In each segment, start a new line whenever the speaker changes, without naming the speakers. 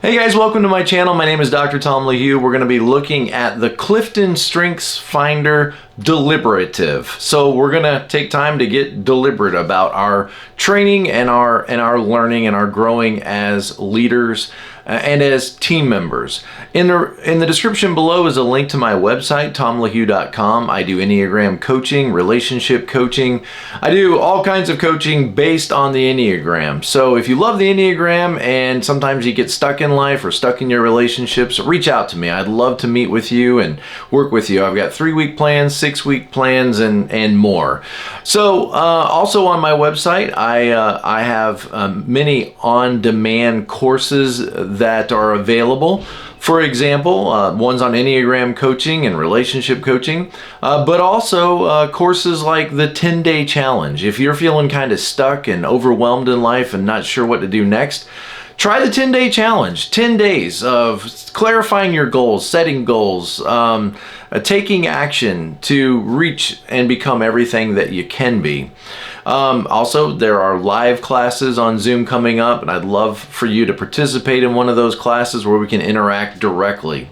Hey guys, welcome to my channel. My name is Dr. Tom LaHue. We're going to be looking at the CliftonStrengthsFinder Deliberative. So we're going to take time to get deliberate about our training and our learning and our growing as leaders and as team members. In the description below is a link to my website, tomlahue.com. I do Enneagram coaching, relationship coaching. I do all kinds of coaching based on the Enneagram. So if you love the Enneagram and sometimes you get stuck in life or stuck in your relationships, reach out to me. I'd love to meet with you and work with you. I've got 3-week plans, 6-week plans, and more. So also on my website, I have many on-demand courses that are available. For example, one's on Enneagram coaching and relationship coaching, but also courses like the 10-day challenge. If you're feeling kind of stuck and overwhelmed in life and not sure what to do next, try the 10-day challenge. 10 days of clarifying your goals, setting goals, taking action to reach and become everything that you can be. Also, there are live classes on Zoom coming up, and I'd love for you to participate in one of those classes where we can interact directly.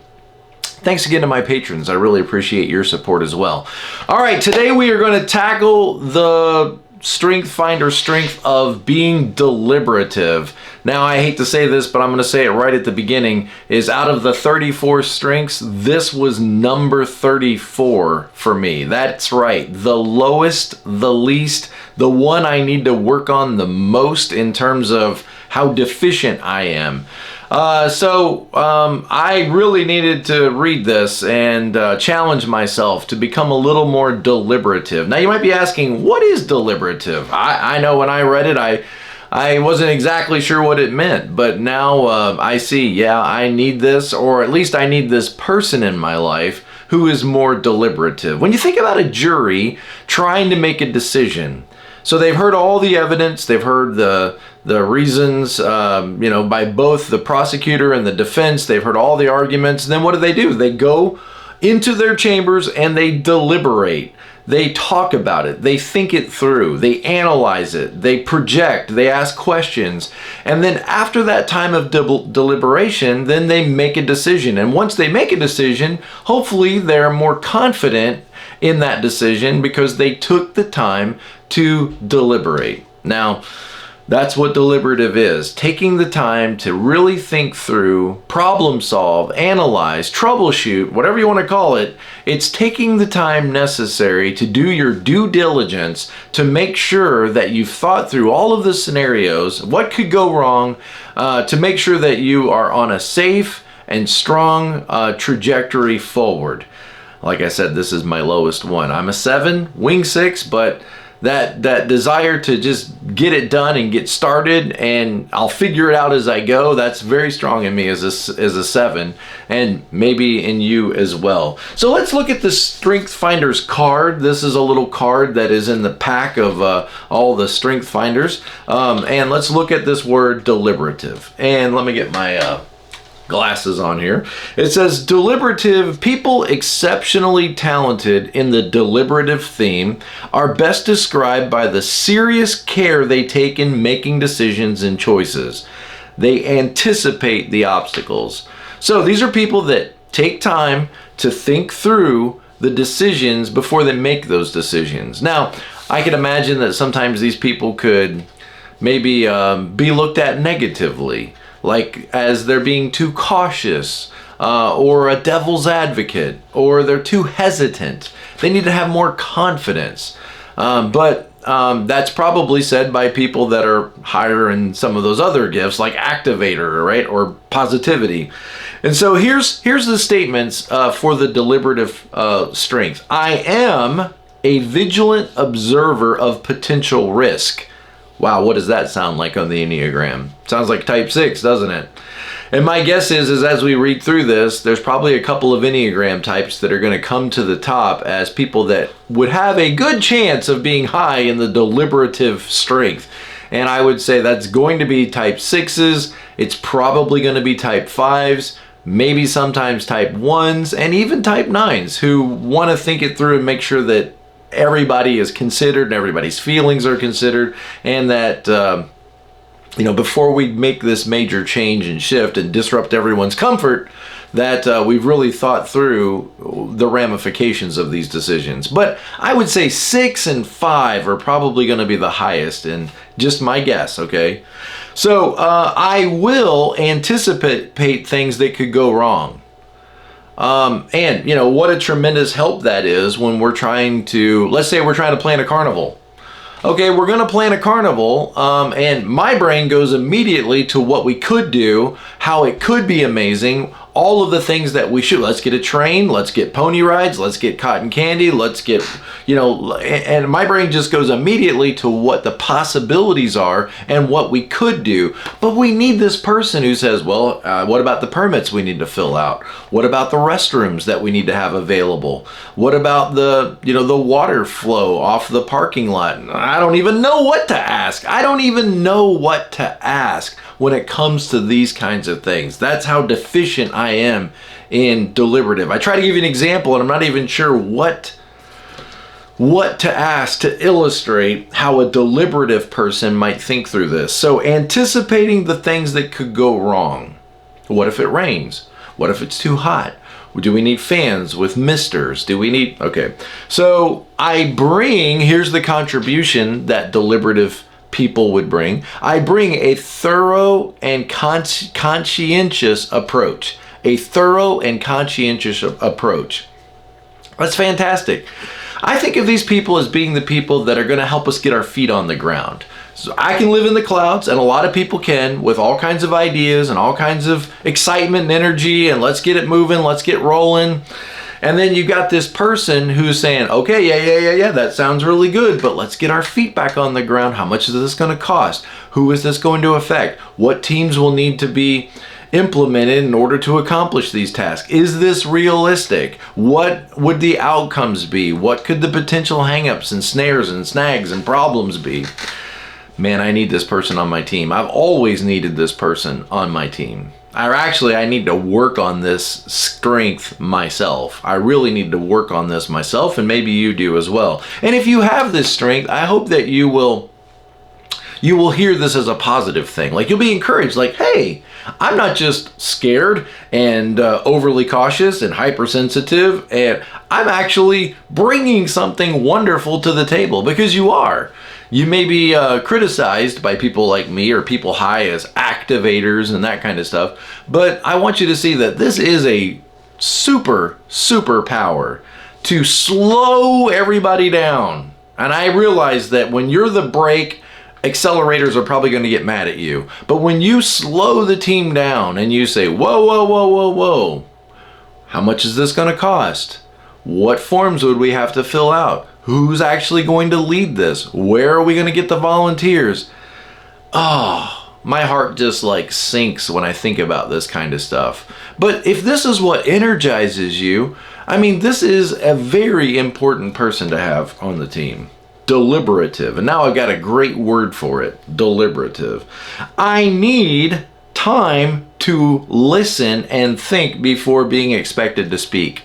Thanks again to my patrons. I really appreciate your support as well. All right, today we are going to tackle the StrengthsFinder strength of being deliberative. Now, I hate to say this, but I'm going to say it right at the beginning, is out of the 34 strengths, this was number 34 for me. That's right. The lowest, the least, the one I need to work on the most in terms of how deficient I am. I really needed to read this and challenge myself to become a little more deliberative. Now, you might be asking, what is deliberative? I know when I read it, I wasn't exactly sure what it meant, but now I see, yeah, I need this, or at least I need this person in my life who is more deliberative. When you think about a jury trying to make a decision, so they've heard all the evidence, they've heard the reasons, by both the prosecutor and the defense, they've heard all the arguments, and then what do? They go into their chambers and they deliberate. They talk about it, they think it through, they analyze it, they project, they ask questions, and then after that time of deliberation, then they make a decision. And once they make a decision, hopefully they're more confident in that decision because they took the time to deliberate. Now, that's what deliberative is, taking the time to really think through, problem solve, analyze, troubleshoot, whatever you want to call it. It's taking the time necessary to do your due diligence to make sure that you've thought through all of the scenarios, what could go wrong, to make sure that you are on a safe and strong trajectory forward. Like I said, this is my lowest one. I'm a 7, wing 6, but that desire to just get it done and get started and I'll figure it out as I go, that's very strong in me as a 7, and maybe in you as well. So let's look at the StrengthsFinder's card. This is a little card that is in the pack of all the StrengthsFinders, and let's look at this word deliberative. And let me get my glasses on here. It says deliberative. People exceptionally talented in the deliberative theme are best described by the serious care they take in making decisions and choices. They anticipate the obstacles. So these are people that take time to think through the decisions before they make those decisions. Now, I can imagine that sometimes these people could maybe be looked at negatively, like as they're being too cautious, or a devil's advocate, or they're too hesitant. They need to have more confidence. But that's probably said by people that are higher in some of those other gifts, like activator, right, or positivity. And so here's the statements for the deliberative strength. I am a vigilant observer of potential risk. Wow, what does that sound like on the Enneagram? Sounds like type 6, doesn't it? And my guess is as we read through this, there's probably a couple of Enneagram types that are going to come to the top as people that would have a good chance of being high in the deliberative strength. And I would say that's going to be type 6s, it's probably going to be type 5s, maybe sometimes type 1s, and even type 9s who want to think it through and make sure that everybody is considered and everybody's feelings are considered, and that before we make this major change and shift and disrupt everyone's comfort, that we've really thought through the ramifications of these decisions. But I would say 6 and 5 are probably going to be the highest, and just my guess, okay? So I will anticipate things that could go wrong. And what a tremendous help that is when we're trying to, let's say we're trying to plan a carnival. Okay, we're going to plan a carnival, and my brain goes immediately to what we could do, how it could be amazing, all of the things that we should. Let's get a train, let's get pony rides, let's get cotton candy, let's get, and my brain just goes immediately to what the possibilities are and what we could do. But we need this person who says, well, what about the permits we need to fill out? What about the restrooms that we need to have available? What about the water flow off the parking lot? I don't even know what to ask. I don't even know what to ask when it comes to these kinds of things. That's how deficient I am in deliberative. I try to give you an example, and I'm not even sure what to ask to illustrate how a deliberative person might think through this. So anticipating the things that could go wrong. What if it rains? What if it's too hot? Do we need fans with misters? Do we need, okay. So here's the contribution that deliberative people would bring. I bring a thorough and conscientious approach. A thorough and conscientious approach. That's fantastic. I think of these people as being the people that are going to help us get our feet on the ground. So I can live in the clouds, and a lot of people can, with all kinds of ideas and all kinds of excitement and energy, and let's get it moving, let's get rolling. And then you got this person who's saying, okay, yeah, that sounds really good, but let's get our feet back on the ground. How much is this going to cost? Who is this going to affect? What teams will need to be implemented in order to accomplish these tasks? Is this realistic? What would the outcomes be? What could the potential hangups and snares and snags and problems be? Man, I need this person on my team. I've always needed this person on my team. I need to work on this strength myself. I really need to work on this myself, and maybe you do as well. And if you have this strength, I hope that you will hear this as a positive thing. Like, you'll be encouraged, like, hey, I'm not just scared and overly cautious and hypersensitive, and I'm actually bringing something wonderful to the table, because you are. You may be criticized by people like me or people high as activators and that kind of stuff, but I want you to see that this is a super power to slow everybody down. And I realize that when you're the brake, accelerators are probably going to get mad at you. But when you slow the team down and you say, whoa, how much is this going to cost? What forms would we have to fill out? Who's actually going to lead this? Where are we going to get the volunteers? Oh, my heart just like sinks when I think about this kind of stuff. But if this is what energizes you, I mean, this is a very important person to have on the team. Deliberative. And now I've got a great word for it. Deliberative. I need time to listen and think before being expected to speak.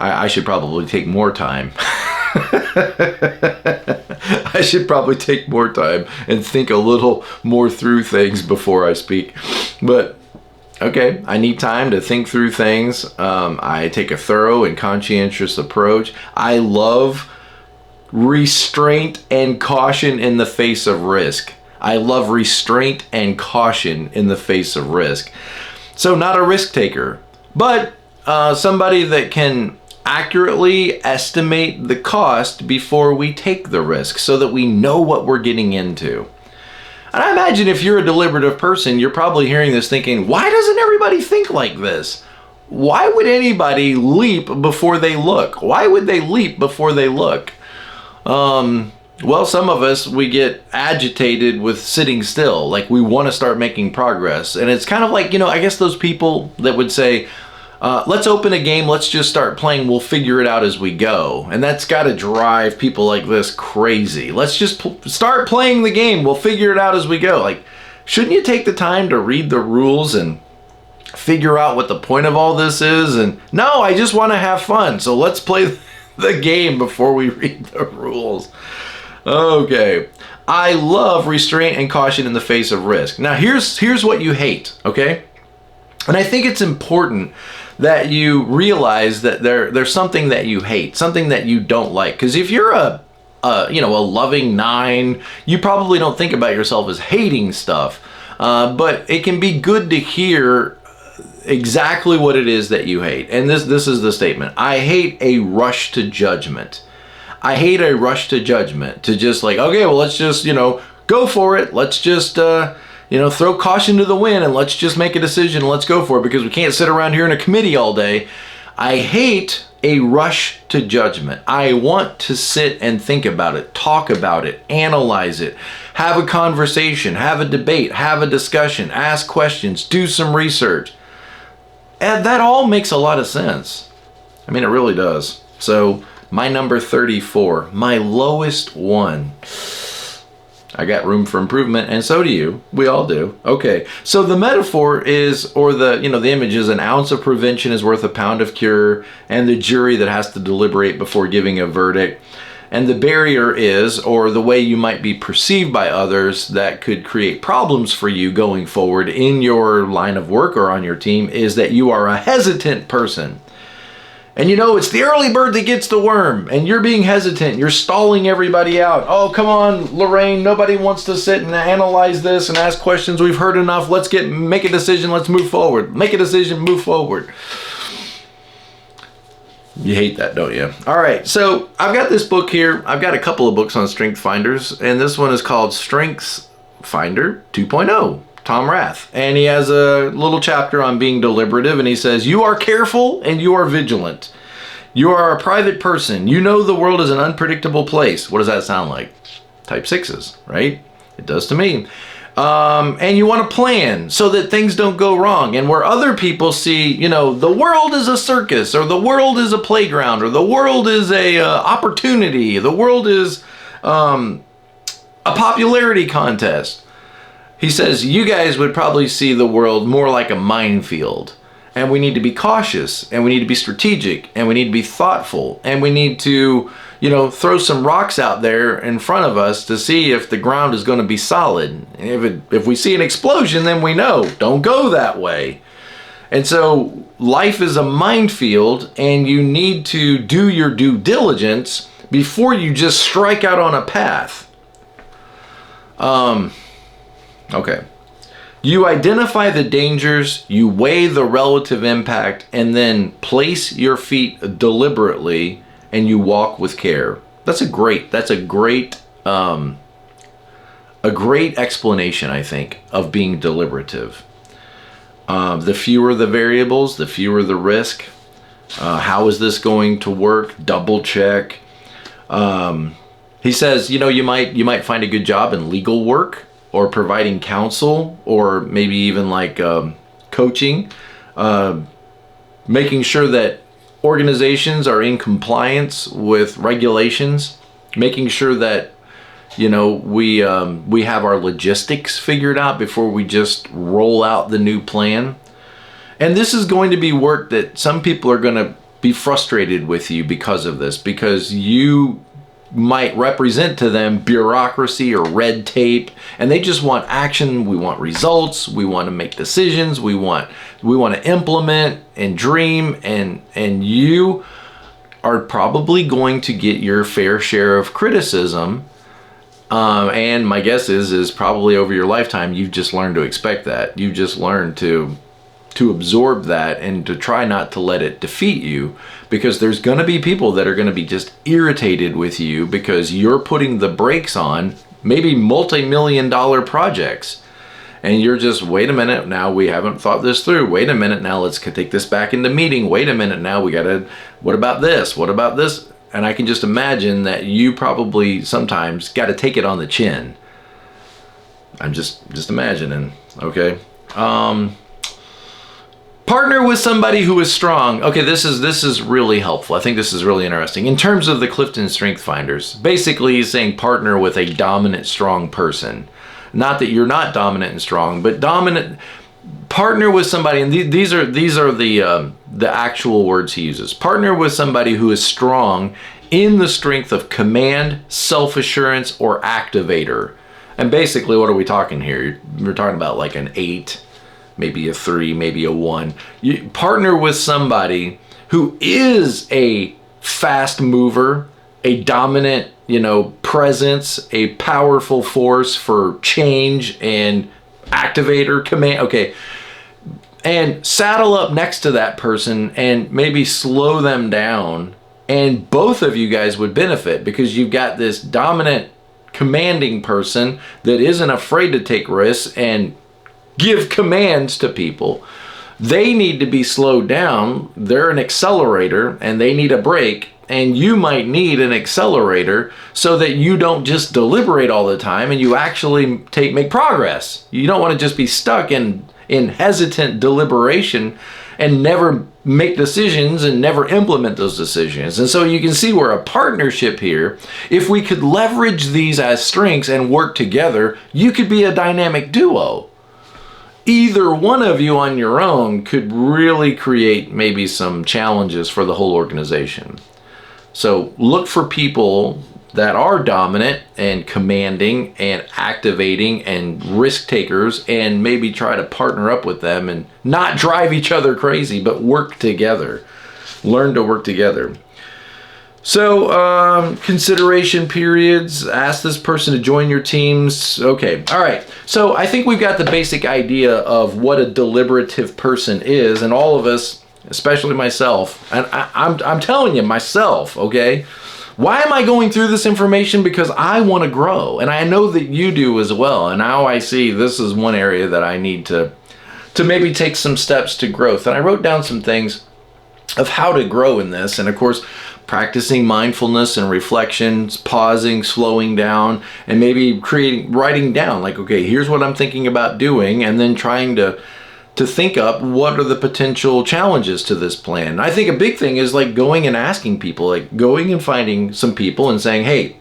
I should probably take more time. I should probably take more time and think a little more through things before I speak. But okay, I need time to think through things. I take a thorough and conscientious approach. I love restraint and caution in the face of risk. I love restraint and caution in the face of risk. So not a risk taker, but somebody that can accurately estimate the cost before we take the risk so that we know what we're getting into. And I imagine if you're a deliberative person, you're probably hearing this thinking, why doesn't everybody think like this? Why would anybody leap before they look? Why would they leap before they look? Well, some of us, we get agitated with sitting still, like we want to start making progress. And it's kind of like, I guess those people that would say, let's open a game, let's just start playing, we'll figure it out as we go. And that's got to drive people like this crazy. Let's just start playing the game, we'll figure it out as we go. Like, shouldn't you take the time to read the rules and figure out what the point of all this is? And no, I just want to have fun, so let's play the game before we read the rules. Okay. I love restraint and caution in the face of risk. Now here's what you hate, okay? And I think it's important that you realize that there's something that you hate, something that you don't like. Because if you're a loving 9, you probably don't think about yourself as hating stuff. But it can be good to hear exactly what it is that you hate. And this is the statement. I hate a rush to judgment. I hate a rush to judgment, to just like, okay, well, let's just, go for it. Let's just, throw caution to the wind and let's just make a decision. Let's go for it, because we can't sit around here in a committee all day. I hate a rush to judgment. I want to sit and think about it, talk about it, analyze it, have a conversation, have a debate, have a discussion, ask questions, do some research. And that all makes a lot of sense. I mean, it really does. So my number 34, my lowest one. I got room for improvement, and so do you. We all do. Okay, so the metaphor is, or the image is, an ounce of prevention is worth a pound of cure, and the jury that has to deliberate before giving a verdict. And the barrier is, or the way you might be perceived by others that could create problems for you going forward in your line of work or on your team, is that you are a hesitant person. And it's the early bird that gets the worm, and you're being hesitant. You're stalling everybody out. Oh, come on, Lorraine. Nobody wants to sit and analyze this and ask questions. We've heard enough. Let's make a decision. Let's move forward. Make a decision. Move forward. You hate that, don't you? All right. So I've got this book here. I've got a couple of books on strength finders, and this one is called StrengthsFinder 2.0. Tom Rath, and he has a little chapter on being deliberative, and he says, you are careful and you are vigilant. You are a private person. You know the world is an unpredictable place. What does that sound like? Type 6s, right? It does to me. And you want to plan so that things don't go wrong. And where other people see, the world is a circus, or the world is a playground, or the world is a opportunity, the world is a popularity contest. He says, you guys would probably see the world more like a minefield, and we need to be cautious, and we need to be strategic, and we need to be thoughtful, and we need to, throw some rocks out there in front of us to see if the ground is going to be solid. If we see an explosion, then we know, don't go that way. And so life is a minefield, and you need to do your due diligence before you just strike out on a path. Okay. You identify the dangers, you weigh the relative impact, and then place your feet deliberately, and you walk with care. That's a great explanation, I think, of being deliberative. The fewer the variables, the fewer the risk. How is this going to work? Double check. He says, you might find a good job in legal work, or providing counsel, or maybe even like coaching, making sure that organizations are in compliance with regulations, making sure that we have our logistics figured out before we just roll out the new plan. And this is going to be work that some people are going to be frustrated with you because of this, because you might represent to them bureaucracy or red tape, and they just want action. We want results. We want to make decisions. We want to implement and dream, and you are probably going to get your fair share of criticism. And my guess is probably over your lifetime, you've just learned to expect that. You've just learned to absorb that and to try not to let it defeat you, because there's going to be people that are going to be just irritated with you because you're putting the brakes on maybe multi-million-dollar projects, and you're just, wait a minute, now we haven't thought this through. Wait a minute, now let's take this back into meeting. Wait a minute, now we gotta, what about this? What about this? And I can just imagine that you probably sometimes got to take it on the chin. I'm just imagining, okay? Partner with somebody who is strong. Okay, this is really helpful. I think this is really interesting. In terms of the Clifton Strength Finders, basically he's saying partner with a dominant, strong person. Not that you're not dominant and strong, but dominant. Partner with somebody, and these are the actual words he uses. Partner with somebody who is strong in the strength of command, self-assurance, or activator. And basically, what are we talking here? We're talking about like an 8, maybe a 3, maybe a 1. You partner with somebody who is a fast mover, a dominant, presence, a powerful force for change and activator, command. Okay. And saddle up next to that person and maybe slow them down. And both of you guys would benefit because you've got this dominant, commanding person that isn't afraid to take risks and give commands to people. They need to be slowed down. They're an accelerator and they need a brake. And you might need an accelerator so that you don't just deliberate all the time and you actually make progress. You don't want to just be stuck in hesitant deliberation and never make decisions and never implement those decisions. And so you can see we're a partnership here. If we could leverage these as strengths and work together, you could be a dynamic duo. Either one of you on your own could really create maybe some challenges for the whole organization. So look for people that are dominant and commanding and activating and risk takers, and maybe try to partner up with them and not drive each other crazy, but work together. Learn to work together. So consideration periods, ask this person to join your teams. Okay, all right. So I think we've got the basic idea of what a deliberative person is, and all of us, especially myself, and I'm telling you, myself, okay? Why am I going through this information? Because I want to grow, and I know that you do as well. And now I see this is one area that I need to maybe take some steps to growth. And I wrote down some things of how to grow in this. And of course, practicing mindfulness and reflections, pausing, slowing down, and maybe writing down like, okay, here's what I'm thinking about doing, and then trying to think up what are the potential challenges to this plan. I think a big thing is like going and asking people, like going and finding some people and saying, hey,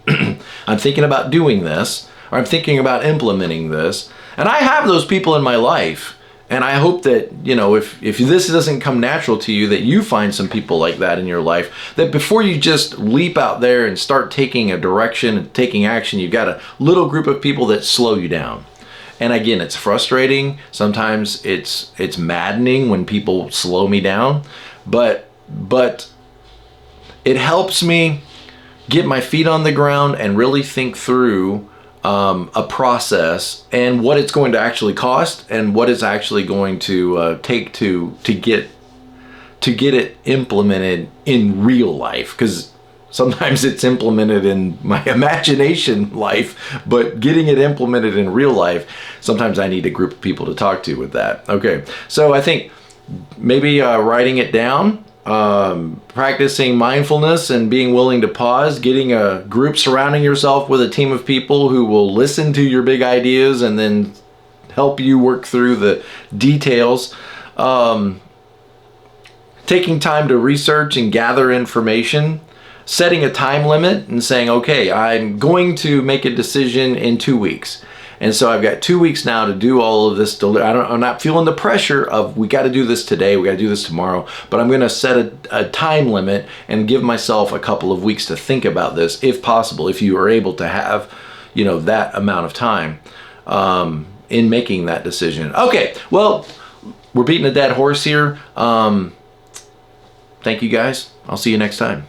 I'm thinking about doing this, or I'm thinking about implementing this. And I have those people in my life. And I hope that, if this doesn't come natural to you, that you find some people like that in your life, that before you just leap out there and start taking a direction and taking action, you've got a little group of people that slow you down. And again, it's frustrating. Sometimes it's maddening when people slow me down, but it helps me get my feet on the ground and really think through a process and what it's going to actually cost and what it's actually going to take to get it implemented in real life. Because sometimes it's implemented in my imagination life, but getting it implemented in real life, sometimes I need a group of people to talk to with that. Okay, so I think maybe writing it down, practicing mindfulness and being willing to pause, getting a group, surrounding yourself with a team of people who will listen to your big ideas and then help you work through the details. Taking time to research and gather information. Setting a time limit and saying, okay, I'm going to make a decision in 2 weeks. And so I've got 2 weeks now to do all of this. I'm not feeling the pressure of we got to do this today, we got to do this tomorrow, but I'm going to set a time limit and give myself a couple of weeks to think about this, if possible, if you are able to have, that amount of time in making that decision. Okay, well, we're beating a dead horse here. Thank you guys. I'll see you next time.